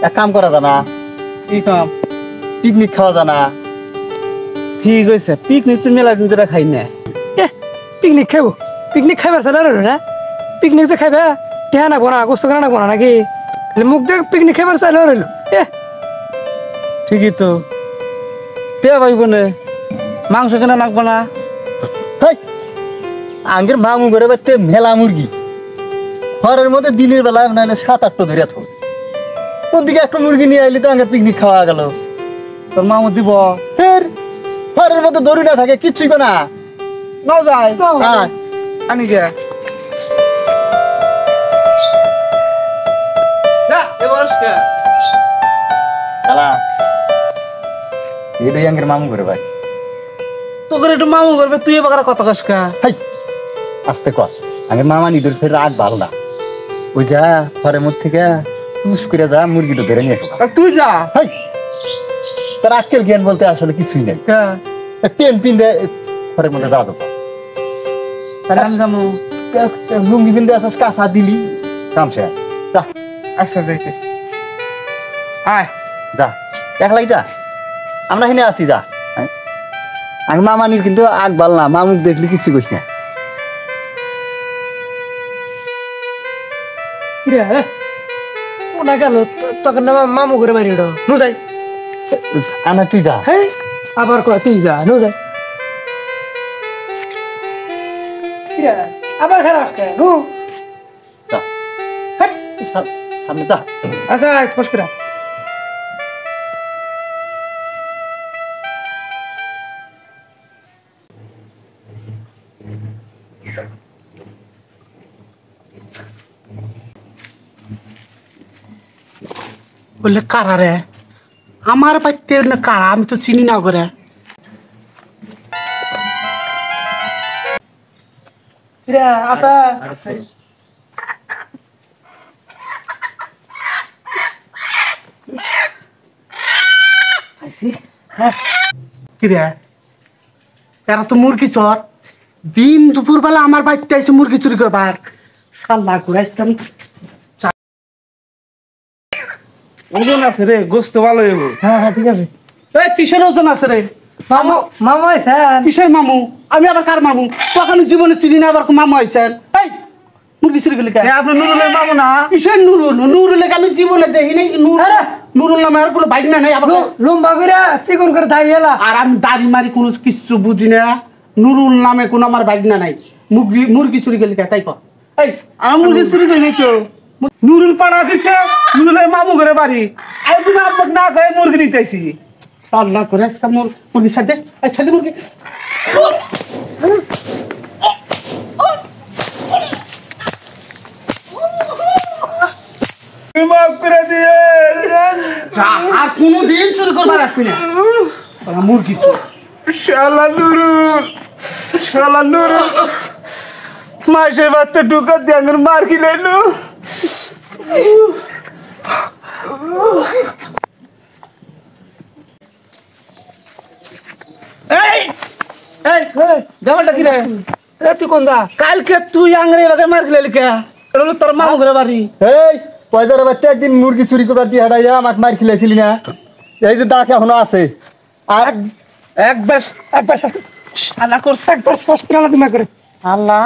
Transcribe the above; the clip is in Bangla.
এক কাম করা জানা কি কাম? পিকনিক খাওয়া জানা ঠিক হয়েছে, পিকনিক তো মেলা দিন ধরে খাই না। পিকনিক খাইব, পিকনিক খাইবার চালা না, পিকনিক যে খাইবা টেহা নাকবো না, গোস্ত খানা নাকবো না নাকি? মুখ দেখ পিকনিক খাইবার চাইলে রইল। ঠিকই তো, টেয়া পাইব না, মাংস কেনা নাকবো না। আঙ্গের মামু করে বাড়তে মেলা মুরগি ঘরের মধ্যে দিনের বেলা নাহলে 7-8টা ধরে থাক ওদিকে একটা মুরগি নিয়ে আইলি তো আঙ্গের পিকনিক খাওয়া গেল। তোর মামু দিব ঘরের মধ্যে দড়ি না থাকে কিচ্ছুই না না যায় হ্যাঁ আনি গে এটাই আঙ্গের মামু করে ভাই। তোকে একটু মামু করবে, তুই এবার কত কসকা আস্তে কর আঙ্গের মামা নিদর ফের রাগ ভালো না। ওই যা ঘরের মধ্যে থেকে টুস করে যা মুরগিটা ধরে নিয়ে আসো। তুই যা। তার আক্কেল জ্ঞান বলতে আসলে কিছুই নেই। পেন পিনতে ঘরের মধ্যে যা দেবো আমি যাবো। লুঙ্গি পিনতে আসিস কাঁচা দিলি কাম সে যা। আচ্ছা যাইতে আয় যা একলাই যা, আমরা এখানে আছি যা। আমি মামানির কিন্তু আগ ভাল না, মামুক দেখলি কিছু কইস না। ওনা গেল তোকে না মামু করে মারি নু যাই। আনা তুই যা। হ্যাঁ আবার কয় তুই যা, নু যাই। আবার খারাপ নু সামনে যা। আচ্ছা ফস করে বললে কারা রে? আমার বাড়িতে কারা? আমি তো চিনি না করে। আচ্ছা কিরে এরা তো মুরগি চর, দিন দুপুর বেলা আমার বাড়িতে আইসে মুরগি চুরি করবার। শাল্লা ঘুরাইছি আমি। ওজন আছে রে, গোস্ত ভালো হইব। হ্যাঁ হ্যাঁ ঠিক আছে। এই কিসের ওজন আছে রে? মামু মামু আইছেন? কিসের মামু? আমি আবার কার মামু? তখন জীবনে চিনি না, আবার মামু আইছেন। এই মুরগি চুরি করলি কেন? আপনি নুরুলের মামু না? কিসের নুরুল? নুরুল আমি জীবনে দেখি নাই। নুরুল নামে আর কোনো বাইক নাই। আবার লম্বা করে চিকন করে দাঁড়িয়ে এলা। আর আমি দাড়ি মারি কোনো কিচ্ছু বুঝি না। নুরুল নামে কোনো আমার বাইক না নাই। মুরগি চুরি করলি কে তাই কর। এই আমার মুরগি চুরি করি নাই তো। নুরুল পাড়া দিছে, নুরুলের মামু ঘরে বাড়ি। আর তুমি আপনাকে না কয়ে মুরগি নিতেছি। আল্লাহ করে আজকে মুরগি সাথে সাথে মুরগি মাফ করে দিয়ে আর কোনোদিন চুরি করবার আসবি না। মুরগি চুরি শালা নুরুল, শালা নুরুল মাসের বাচ্চা ঢুকা দিয়ে আঙুর মার খিলাইলো। এই এই ব্যাপারটা কি রে? তুই কোন দা? কালকে তুই আঙরে এবারে মার খিলাইলি কে? এটা হলো তোর মামু ঘরে বাড়ি। এই পয়দার বাচ্চা একদিন মুরগি চুরি করবার দিয়ে হাঁটাইয়া আমাকে মার খিলাইছিলি না? এই যে দাগ এখনো আছে। আর একবার একবার শালা করছে, একবার ফস করে আলাদা করে। আল্লাহ